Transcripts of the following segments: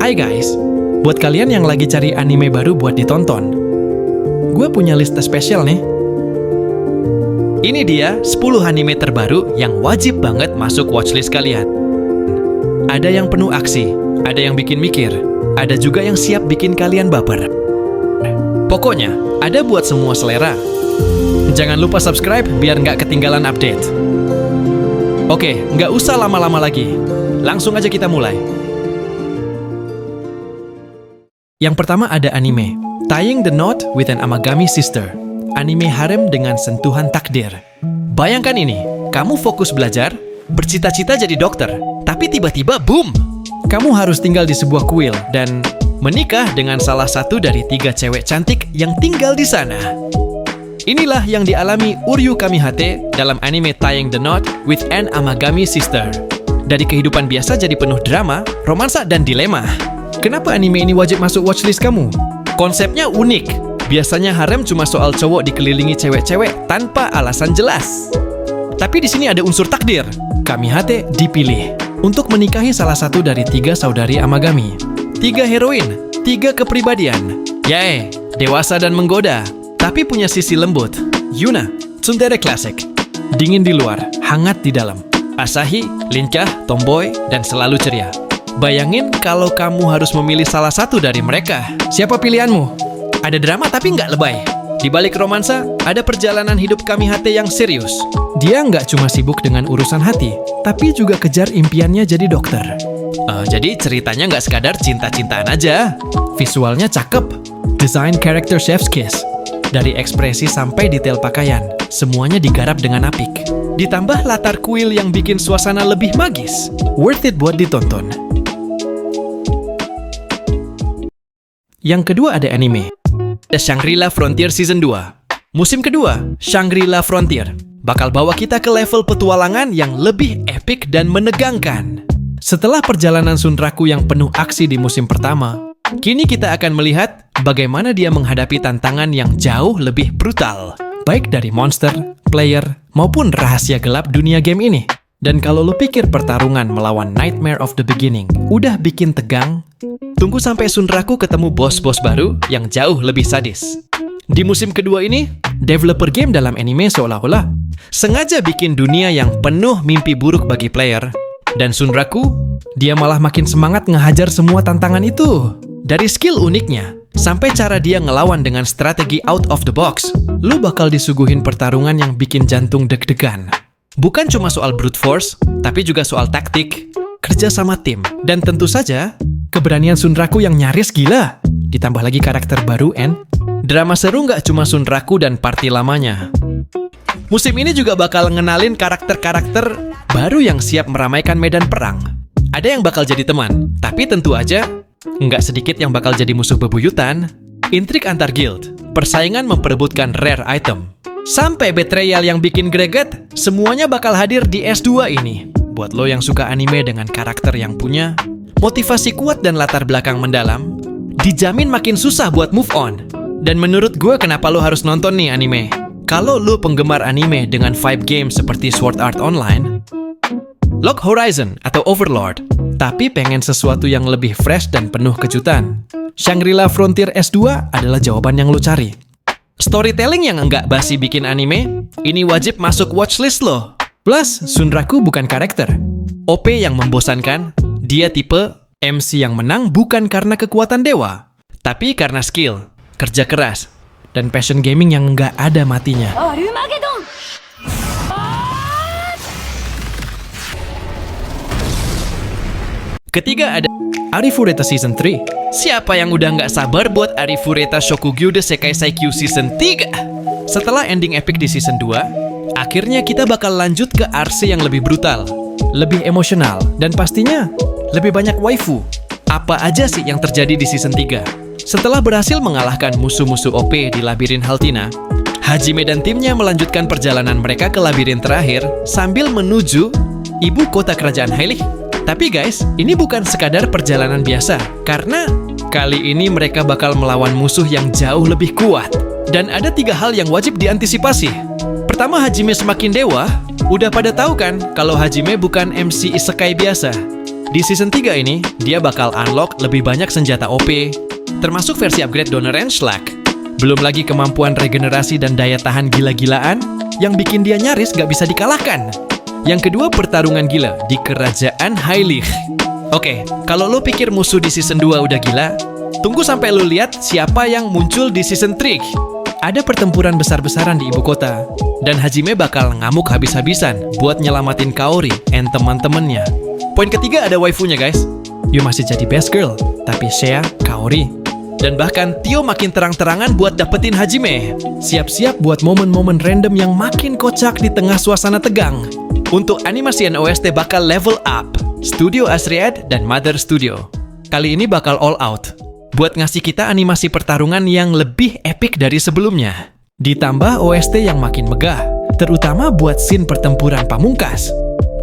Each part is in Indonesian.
Hai guys, buat kalian yang lagi cari anime baru buat ditonton, gue punya list spesial nih. Ini dia 10 anime terbaru yang wajib banget masuk watchlist kalian. Ada yang penuh aksi, ada yang bikin mikir, ada juga yang siap bikin kalian baper. Pokoknya, ada buat semua selera. Jangan lupa subscribe biar nggak ketinggalan update. Oke, nggak usah lama-lama lagi. Langsung aja kita mulai. Yang pertama ada anime Tying the Knot with an Amagami Sister. Anime harem dengan sentuhan takdir. Bayangkan ini, kamu fokus belajar, bercita-cita jadi dokter, tapi tiba-tiba boom! Kamu harus tinggal di sebuah kuil dan menikah dengan salah satu dari 3 cewek cantik yang tinggal di sana. Inilah yang dialami Uryu Kamihate dalam anime Tying the Knot with an Amagami Sister. Dari kehidupan biasa jadi penuh drama, romansa, dan dilema. Kenapa anime ini wajib masuk watchlist kamu? Konsepnya unik. Biasanya harem cuma soal cowok dikelilingi cewek-cewek tanpa alasan jelas. Tapi di sini ada unsur takdir. Kamihate dipilih untuk menikahi salah satu dari 3 saudari Amagami. 3 heroin, 3 kepribadian. Yay, dewasa dan menggoda, tapi punya sisi lembut. Yuna, tsundere klasik. Dingin di luar, hangat di dalam. Asahi, lincah, tomboy, dan selalu ceria. Bayangin kalau kamu harus memilih salah satu dari mereka. Siapa pilihanmu? Ada drama tapi nggak lebay. Di balik romansa, ada perjalanan hidup Kamihate yang serius. Dia nggak cuma sibuk dengan urusan hati, tapi juga kejar impiannya jadi dokter. Jadi ceritanya nggak sekadar cinta-cintaan aja. Visualnya cakep. Desain karakter chef's kiss. Dari ekspresi sampai detail pakaian, semuanya digarap dengan apik. Ditambah latar kuil yang bikin suasana lebih magis. Worth it buat ditonton. Yang kedua ada anime The Shangri-La Frontier Season 2. Musim kedua, Shangri-La Frontier bakal bawa kita ke level petualangan yang lebih epik dan menegangkan. Setelah perjalanan Sunraku yang penuh aksi di musim pertama, kini kita akan melihat bagaimana dia menghadapi tantangan yang jauh lebih brutal, baik dari monster, player, maupun rahasia gelap dunia game ini. Dan kalau lu pikir pertarungan melawan Nightmare of the Beginning udah bikin tegang, tunggu sampai Sunraku ketemu bos-bos baru yang jauh lebih sadis. Di musim kedua ini, developer game dalam anime seolah-olah sengaja bikin dunia yang penuh mimpi buruk bagi player. Dan Sunraku, dia malah makin semangat ngehajar semua tantangan itu. Dari skill uniknya, sampai cara dia ngelawan dengan strategi out of the box, lu bakal disuguhin pertarungan yang bikin jantung deg-degan. Bukan cuma soal brute force, tapi juga soal taktik, kerja sama tim, dan tentu saja keberanian Sunraku yang nyaris gila. Ditambah lagi karakter baru, drama seru nggak cuma Sunraku dan party lamanya. Musim ini juga bakal ngenalin karakter-karakter baru yang siap meramaikan medan perang. Ada yang bakal jadi teman, tapi tentu aja nggak sedikit yang bakal jadi musuh bebuyutan. Intrik antar guild, persaingan memperebutkan rare item, sampai betrayal yang bikin greget, semuanya bakal hadir di S2 ini. Buat lo yang suka anime dengan karakter yang punya motivasi kuat dan latar belakang mendalam, dijamin makin susah buat move on. Dan menurut gue kenapa lo harus nonton nih anime? Kalau lo penggemar anime dengan vibe game seperti Sword Art Online, Log Horizon atau Overlord, tapi pengen sesuatu yang lebih fresh dan penuh kejutan, Shangri-La Frontier S2 adalah jawaban yang lo cari. Storytelling yang enggak basi bikin anime, ini wajib masuk watchlist lo. Plus, Sunraku bukan karakter OP yang membosankan. Dia tipe MC yang menang bukan karena kekuatan dewa, tapi karena skill, kerja keras, dan passion gaming yang enggak ada matinya. Ketiga ada Arifureta Season 3. Siapa yang udah nggak sabar buat Arifureta Shokugyo de Sekai Saikyu Season 3? Setelah ending epic di Season 2, akhirnya kita bakal lanjut ke RC yang lebih brutal, lebih emosional, dan pastinya lebih banyak waifu. Apa aja sih yang terjadi di Season 3? Setelah berhasil mengalahkan musuh-musuh OP di labirin Haltina, Hajime dan timnya melanjutkan perjalanan mereka ke labirin terakhir sambil menuju ibu kota kerajaan Heilig. Tapi guys, ini bukan sekadar perjalanan biasa, karena kali ini mereka bakal melawan musuh yang jauh lebih kuat. Dan ada 3 hal yang wajib diantisipasi. Pertama, Hajime semakin dewa. Udah pada tahu kan kalau Hajime bukan MC isekai biasa. Di season 3 ini, dia bakal unlock lebih banyak senjata OP, termasuk versi upgrade Donner and Slack. Belum lagi kemampuan regenerasi dan daya tahan gila-gilaan yang bikin dia nyaris gak bisa dikalahkan. Yang kedua, pertarungan gila di Kerajaan Heilig. Oke, kalau lo pikir musuh di season 2 udah gila, tunggu sampai lo lihat siapa yang muncul di season 3. Ada pertempuran besar-besaran di ibu kota, dan Hajime bakal ngamuk habis-habisan buat nyelamatin Kaori and teman-temannya. Poin ketiga ada waifunya guys. You masih jadi best girl, tapi Shea, Kaori, dan bahkan Tio makin terang-terangan buat dapetin Hajime. Siap-siap buat momen-momen random yang makin kocak di tengah suasana tegang. Untuk animasi dan OST bakal level up. Studio Asriad dan Mother Studio. Kali ini bakal all out buat ngasih kita animasi pertarungan yang lebih epic dari sebelumnya. Ditambah OST yang makin megah, terutama buat scene pertempuran pamungkas.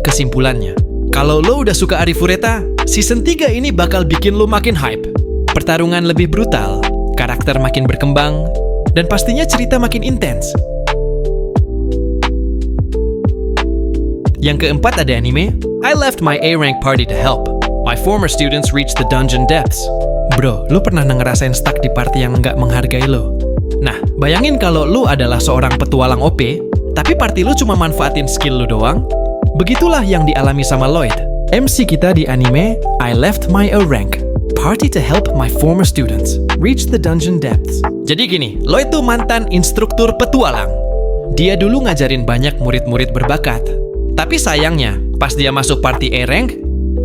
Kesimpulannya, kalau lo udah suka Arifureta, season 3 ini bakal bikin lo makin hype. Pertarungan lebih brutal, karakter makin berkembang, dan pastinya cerita makin intens. Yang keempat ada anime, I left my A-rank party to help. My former students reached the dungeon depths. Bro, lu pernah ngerasain stuck di party yang nggak menghargai lo? Nah, bayangin kalau lu adalah seorang petualang OP, tapi party lu cuma manfaatin skill lu doang. Begitulah yang dialami sama Lloyd, MC kita di anime I left my A-rank party to help my former students reach the dungeon depths. Jadi gini, Lloyd tuh mantan instruktur petualang. Dia dulu ngajarin banyak murid-murid berbakat. Tapi sayangnya, pas dia masuk party A-rank,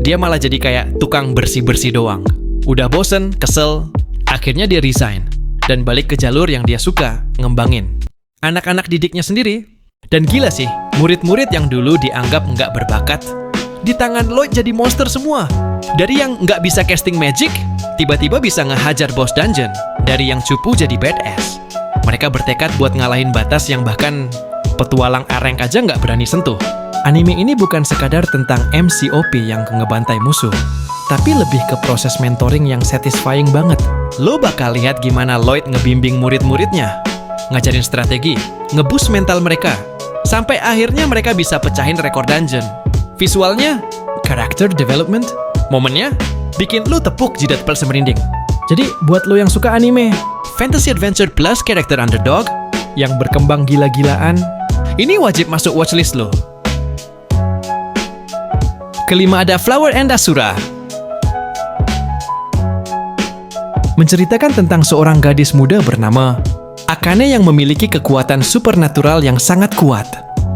dia malah jadi kayak tukang bersih-bersih doang. Udah bosen, kesel, akhirnya dia resign dan balik ke jalur yang dia suka, ngembangin anak-anak didiknya sendiri. Dan gila sih, murid-murid yang dulu dianggap nggak berbakat, di tangan Lloyd jadi monster semua. Dari yang nggak bisa casting magic, tiba-tiba bisa ngehajar boss dungeon. Dari yang cupu jadi badass. Mereka bertekad buat ngalahin batas yang bahkan petualang A-rank aja nggak berani sentuh. Anime ini bukan sekadar tentang MCOP yang ngebantai musuh, tapi lebih ke proses mentoring yang satisfying banget. Lo bakal lihat gimana Lloyd ngebimbing murid-muridnya, ngajarin strategi, ngeboost mental mereka, sampai akhirnya mereka bisa pecahin rekor dungeon. Visualnya, character development, momennya, bikin lo tepuk jidat pels merinding. Jadi, buat lo yang suka anime, fantasy adventure plus karakter underdog, yang berkembang gila-gilaan, ini wajib masuk watchlist lo. Kelima ada Flower and Asura. Menceritakan tentang seorang gadis muda bernama Akane yang memiliki kekuatan supernatural yang sangat kuat.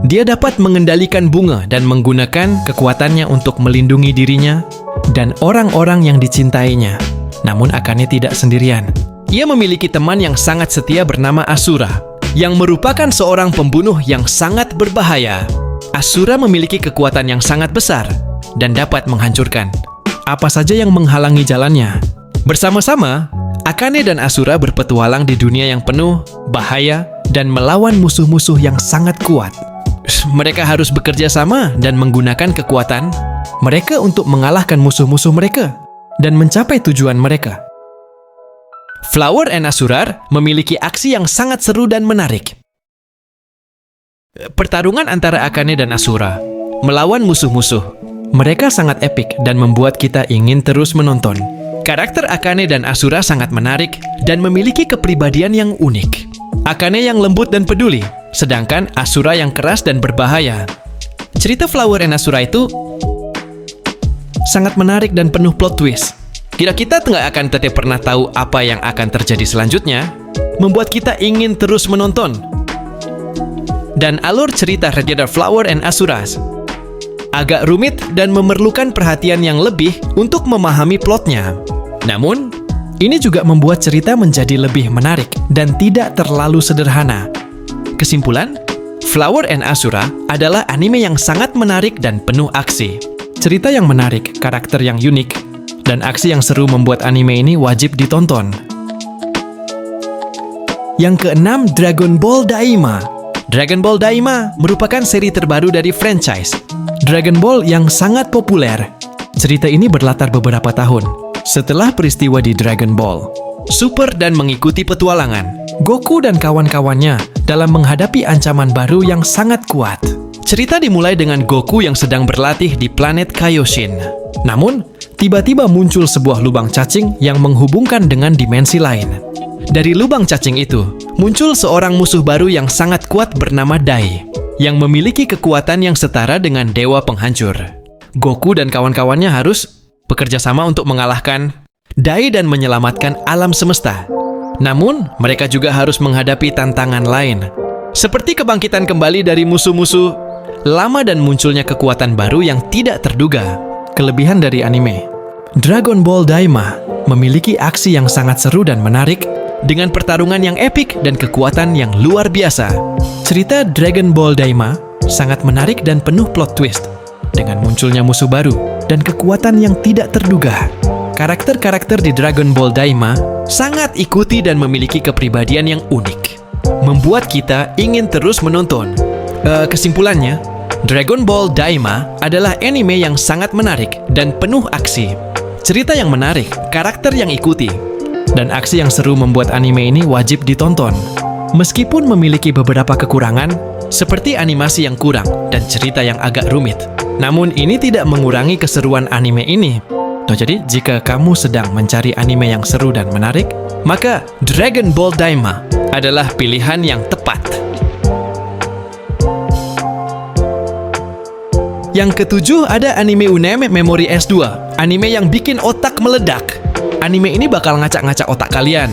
Dia dapat mengendalikan bunga dan menggunakan kekuatannya untuk melindungi dirinya dan orang-orang yang dicintainya. Namun Akane tidak sendirian. Ia memiliki teman yang sangat setia bernama Asura, yang merupakan seorang pembunuh yang sangat berbahaya. Asura memiliki kekuatan yang sangat besar dan dapat menghancurkan apa saja yang menghalangi jalannya. Bersama-sama, Akane dan Asura berpetualang di dunia yang penuh bahaya dan melawan musuh-musuh yang sangat kuat. Mereka harus bekerja sama dan menggunakan kekuatan mereka untuk mengalahkan musuh-musuh mereka dan mencapai tujuan mereka. Flower and Asura memiliki aksi yang sangat seru dan menarik. Pertarungan antara Akane dan Asura melawan musuh-musuh. Mereka sangat epik dan membuat kita ingin terus menonton. Karakter Akane dan Asura sangat menarik dan memiliki kepribadian yang unik. Akane yang lembut dan peduli, sedangkan Asura yang keras dan berbahaya. Cerita Flower and Asura itu sangat menarik dan penuh plot twist. Kita nggak akan tetap pernah tahu apa yang akan terjadi selanjutnya, membuat kita ingin terus menonton. Dan alur cerita Regular Flower and Asura agak rumit dan memerlukan perhatian yang lebih untuk memahami plotnya. Namun, ini juga membuat cerita menjadi lebih menarik dan tidak terlalu sederhana. Kesimpulan, Flower and Asura adalah anime yang sangat menarik dan penuh aksi. Cerita yang menarik, karakter yang unik, dan aksi yang seru membuat anime ini wajib ditonton. Yang keenam, Dragon Ball Daima. Dragon Ball Daima merupakan seri terbaru dari franchise Dragon Ball yang sangat populer. Cerita ini berlatar beberapa tahun setelah peristiwa di Dragon Ball Super dan mengikuti petualangan Goku dan kawan-kawannya dalam menghadapi ancaman baru yang sangat kuat. Cerita dimulai dengan Goku yang sedang berlatih di planet Kaioshin. Namun, tiba-tiba muncul sebuah lubang cacing yang menghubungkan dengan dimensi lain. Dari lubang cacing itu, muncul seorang musuh baru yang sangat kuat bernama Dai, yang memiliki kekuatan yang setara dengan dewa penghancur. Goku dan kawan-kawannya harus bekerja sama untuk mengalahkan Dai dan menyelamatkan alam semesta. Namun, mereka juga harus menghadapi tantangan lain, seperti kebangkitan kembali dari musuh-musuh lama dan munculnya kekuatan baru yang tidak terduga. Kelebihan dari anime Dragon Ball Daima memiliki aksi yang sangat seru dan menarik dengan pertarungan yang epik dan kekuatan yang luar biasa. Cerita Dragon Ball Daima sangat menarik dan penuh plot twist dengan munculnya musuh baru dan kekuatan yang tidak terduga. Karakter-karakter di Dragon Ball Daima sangat ikuti dan memiliki kepribadian yang unik, membuat kita ingin terus menonton. Kesimpulannya, Dragon Ball Daima adalah anime yang sangat menarik dan penuh aksi. Cerita yang menarik, karakter yang ikuti, dan aksi yang seru membuat anime ini wajib ditonton. Meskipun memiliki beberapa kekurangan, seperti animasi yang kurang dan cerita yang agak rumit, namun ini tidak mengurangi keseruan anime ini. Jadi, jika kamu sedang mencari anime yang seru dan menarik, maka Dragon Ball Daima adalah pilihan yang tepat. Yang ketujuh ada anime UNEM Memory S2, anime yang bikin otak meledak. Anime ini bakal ngacak-ngacak otak kalian.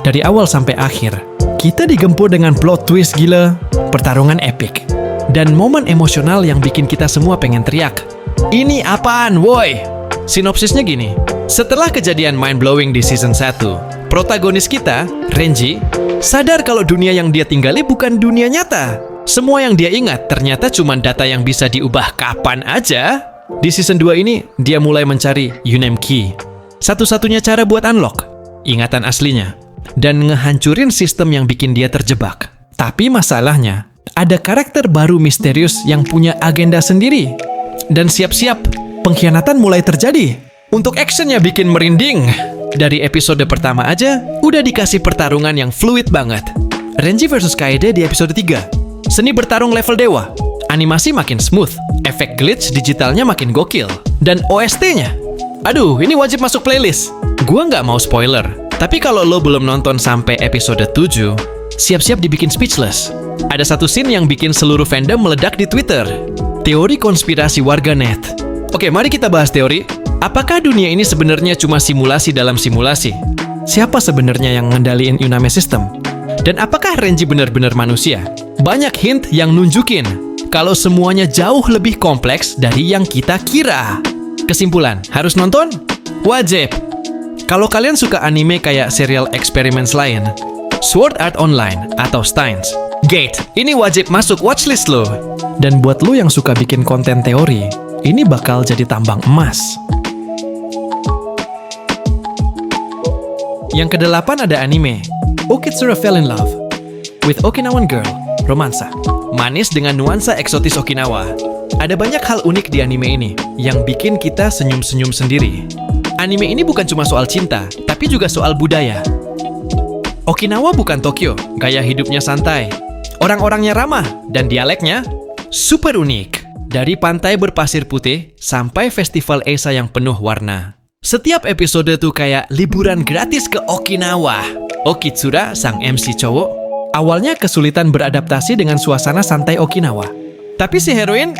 Dari awal sampai akhir, kita digempur dengan plot twist gila, pertarungan epik, dan momen emosional yang bikin kita semua pengen teriak, "Ini apaan, woi?" Sinopsisnya gini, setelah kejadian mind-blowing di season 1, protagonis kita, Renji, sadar kalau dunia yang dia tinggali bukan dunia nyata. Semua yang dia ingat ternyata cuma data yang bisa diubah kapan aja. Di season 2 ini, dia mulai mencari UNEM Key, satu-satunya cara buat unlock ingatan aslinya dan ngehancurin sistem yang bikin dia terjebak. Tapi masalahnya, ada karakter baru misterius yang punya agenda sendiri. Dan siap-siap, pengkhianatan mulai terjadi. Untuk actionnya bikin merinding. Dari episode pertama aja, udah dikasih pertarungan yang fluid banget. Renji vs Kaede di episode 3. Seni bertarung level dewa. Animasi makin smooth, efek glitch digitalnya makin gokil. Dan OST-nya, aduh, ini wajib masuk playlist. Gua nggak mau spoiler, tapi kalau lo belum nonton sampai episode 7, siap-siap dibikin speechless. Ada satu scene yang bikin seluruh fandom meledak di Twitter. Teori konspirasi warganet. Oke, mari kita bahas teori. Apakah dunia ini sebenarnya cuma simulasi dalam simulasi? Siapa sebenarnya yang ngendaliin UNAME System? Dan apakah Renji benar-benar manusia? Banyak hint yang nunjukin kalau semuanya jauh lebih kompleks dari yang kita kira. Kesimpulan, harus nonton? Wajib! Kalau kalian suka anime kayak serial experiments lain, Sword Art Online atau Steins Gate, ini wajib masuk watchlist lo. Dan buat lo yang suka bikin konten teori, ini bakal jadi tambang emas. Yang kedelapan ada anime Okitsura Fell in Love with Okinawan Girl, romansa. Manis dengan nuansa eksotis Okinawa. Ada banyak hal unik di anime ini yang bikin kita senyum-senyum sendiri. Anime ini bukan cuma soal cinta, tapi juga soal budaya. Okinawa bukan Tokyo, gaya hidupnya santai. Orang-orangnya ramah, dan dialeknya super unik. Dari pantai berpasir putih sampai festival Eisa yang penuh warna. Setiap episode tuh kayak liburan gratis ke Okinawa. Okitsura, sang MC cowok, awalnya kesulitan beradaptasi dengan suasana santai Okinawa. Tapi si heroin,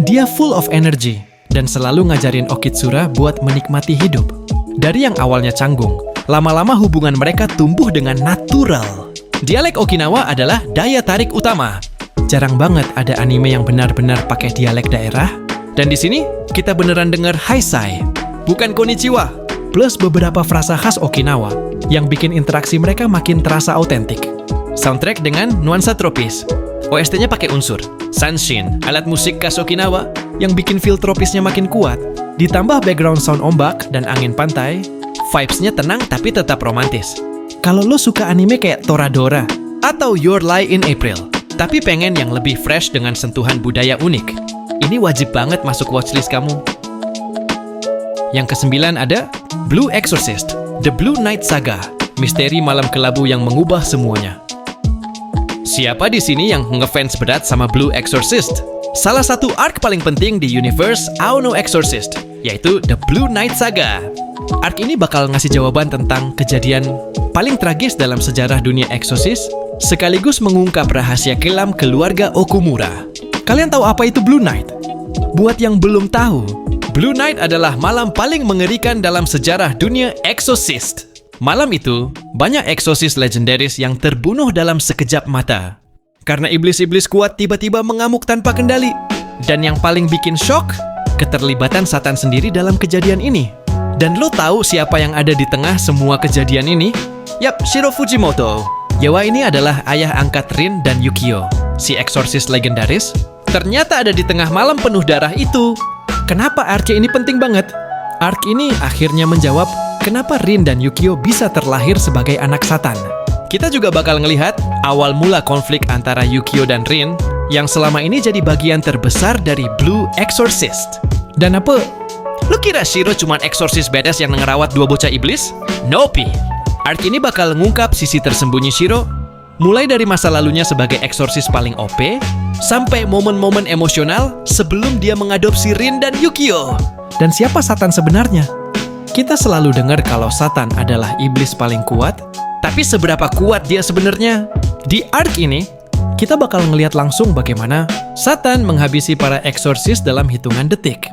dia full of energy dan selalu ngajarin Okitsura buat menikmati hidup. Dari yang awalnya canggung, lama-lama hubungan mereka tumbuh dengan natural. Dialek Okinawa adalah daya tarik utama. Jarang banget ada anime yang benar-benar pakai dialek daerah. Dan di sini kita beneran dengar haisai, bukan konnichiwa. Plus beberapa frasa khas Okinawa yang bikin interaksi mereka makin terasa autentik. Soundtrack dengan nuansa tropis. OST-nya pakai unsur sanshin, alat musik khas Okinawa yang bikin feel tropisnya makin kuat. Ditambah background sound ombak dan angin pantai, vibes-nya tenang tapi tetap romantis. Kalau lo suka anime kayak Toradora atau Your Lie in April, tapi pengen yang lebih fresh dengan sentuhan budaya unik, ini wajib banget masuk watchlist kamu. Yang kesembilan ada Blue Exorcist, The Blue Night Saga, misteri malam kelabu yang mengubah semuanya. Siapa di sini yang ngefans berat sama Blue Exorcist? salah satu arc paling penting di universe Aono Exorcist, yaitu The Blue Knight Saga. Arc ini bakal ngasih jawaban tentang kejadian paling tragis dalam sejarah dunia Exorcist, sekaligus mengungkap rahasia kelam keluarga Okumura. Kalian tahu apa itu Blue Knight? Buat yang belum tahu, Blue Knight adalah malam paling mengerikan dalam sejarah dunia Exorcist. Malam itu, banyak eksorsis legendaris yang terbunuh dalam sekejap mata. Karena iblis-iblis kuat tiba-tiba mengamuk tanpa kendali. Dan yang paling bikin shock, keterlibatan Satan sendiri dalam kejadian ini. Dan lo tahu siapa yang ada di tengah semua kejadian ini? Yap, Shiro Fujimoto. Yawa ini adalah ayah angkat Rin dan Yukio, si eksorsis legendaris. Ternyata ada di tengah malam penuh darah itu. Kenapa arc ini penting banget? Arc ini akhirnya menjawab kenapa Rin dan Yukio bisa terlahir sebagai anak Satan. Kita juga bakal ngelihat awal mula konflik antara Yukio dan Rin yang selama ini jadi bagian terbesar dari Blue Exorcist. Dan apa? Lu kira Shiro cuman eksorsis badass yang ngerawat dua bocah iblis? Nope. Arc ini bakal ngungkap sisi tersembunyi Shiro, mulai dari masa lalunya sebagai eksorsis paling OP, sampai momen-momen emosional sebelum dia mengadopsi Rin dan Yukio. Dan siapa Satan sebenarnya? Kita selalu dengar kalau Satan adalah iblis paling kuat, tapi seberapa kuat dia sebenarnya? Di arc ini, kita bakal ngelihat langsung bagaimana Satan menghabisi para eksorsis dalam hitungan detik.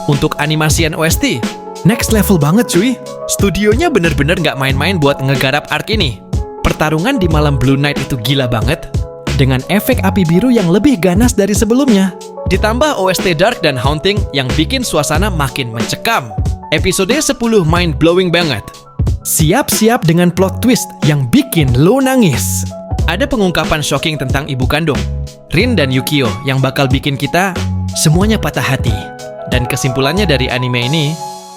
Untuk animasian OST, next level banget cuy. Studionya bener-bener nggak main-main buat ngegarap arc ini. Pertarungan di malam Blue Knight itu gila banget, dengan efek api biru yang lebih ganas dari sebelumnya. Ditambah OST dark dan haunting yang bikin suasana makin mencekam. Episode 10 mind-blowing banget. Siap-siap dengan plot twist yang bikin lo nangis. Ada pengungkapan shocking tentang ibu kandung, Rin dan Yukio, yang bakal bikin kita semuanya patah hati. Dan kesimpulannya dari anime ini,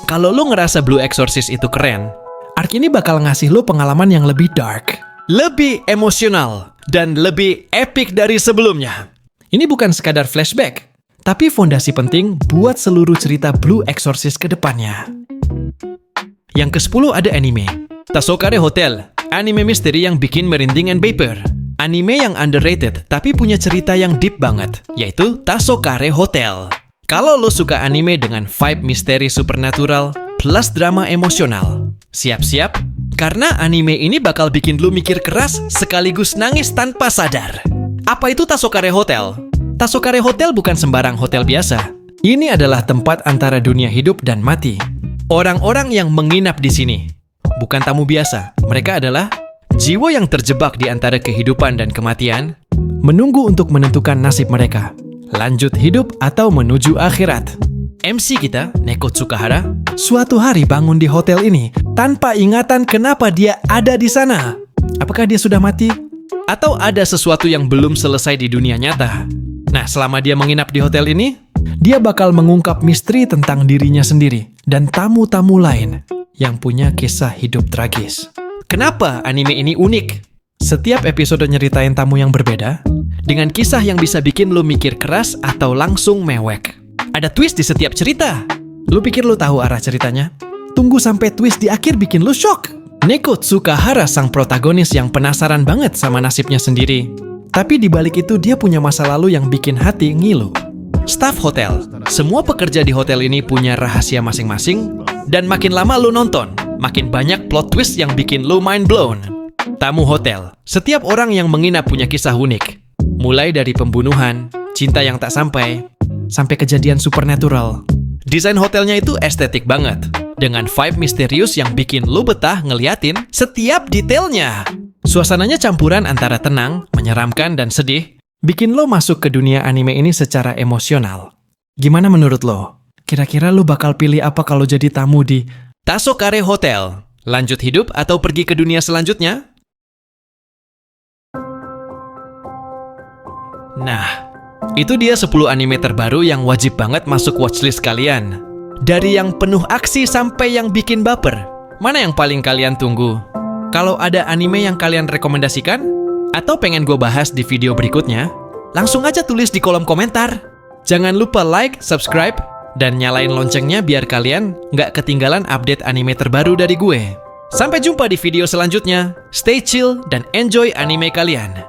kalau lo ngerasa Blue Exorcist itu keren, arc ini bakal ngasih lo pengalaman yang lebih dark, lebih emosional, dan lebih epic dari sebelumnya. Ini bukan sekadar flashback, tapi fondasi penting buat seluruh cerita Blue Exorcist ke depannya. Yang ke-10 ada anime Tasokare Hotel, anime misteri yang bikin merinding and vapor. Anime yang underrated tapi punya cerita yang deep banget, yaitu Tasokare Hotel. Kalau lo suka anime dengan vibe misteri supernatural plus drama emosional, siap-siap, karena anime ini bakal bikin lo mikir keras sekaligus nangis tanpa sadar. Apa itu Tasokare Hotel? Tasokare Hotel bukan sembarang hotel biasa. Ini adalah tempat antara dunia hidup dan mati. Orang-orang yang menginap di sini bukan tamu biasa. Mereka adalah jiwa yang terjebak di antara kehidupan dan kematian, menunggu untuk menentukan nasib mereka, lanjut hidup atau menuju akhirat. MC kita, Neko Tsukahara, suatu hari bangun di hotel ini tanpa ingatan kenapa dia ada di sana. Apakah dia sudah mati? Atau ada sesuatu yang belum selesai di dunia nyata? Nah, selama dia menginap di hotel ini, dia bakal mengungkap misteri tentang dirinya sendiri dan tamu-tamu lain yang punya kisah hidup tragis. Kenapa anime ini unik? Setiap episode nyeritain tamu yang berbeda, dengan kisah yang bisa bikin lo mikir keras atau langsung mewek. Ada twist di setiap cerita. Lo pikir lo tahu arah ceritanya? Tunggu sampai twist di akhir bikin lo shock. Neko Tsukahara sang protagonis yang penasaran banget sama nasibnya sendiri. Tapi di balik itu dia punya masa lalu yang bikin hati ngilu. Staff hotel, semua pekerja di hotel ini punya rahasia masing-masing, dan makin lama lo nonton, makin banyak plot twist yang bikin lo mind blown. Tamu hotel, setiap orang yang menginap punya kisah unik. Mulai dari pembunuhan, cinta yang tak sampai kejadian supernatural. Desain hotelnya itu estetik banget, dengan vibe misterius yang bikin lo betah ngeliatin setiap detailnya. Suasananya campuran antara tenang, menyeramkan, dan sedih, bikin lo masuk ke dunia anime ini secara emosional. Gimana menurut lo? Kira-kira lo bakal pilih apa kalau jadi tamu di Tasokare Hotel? Lanjut hidup atau pergi ke dunia selanjutnya? Nah, itu dia 10 anime terbaru yang wajib banget masuk watchlist kalian. Dari yang penuh aksi sampai yang bikin baper, mana yang paling kalian tunggu? Kalau ada anime yang kalian rekomendasikan, atau pengen gue bahas di video berikutnya, langsung aja tulis di kolom komentar. Jangan lupa like, subscribe, dan nyalain loncengnya biar kalian nggak ketinggalan update anime terbaru dari gue. Sampai jumpa di video selanjutnya. Stay chill dan enjoy anime kalian.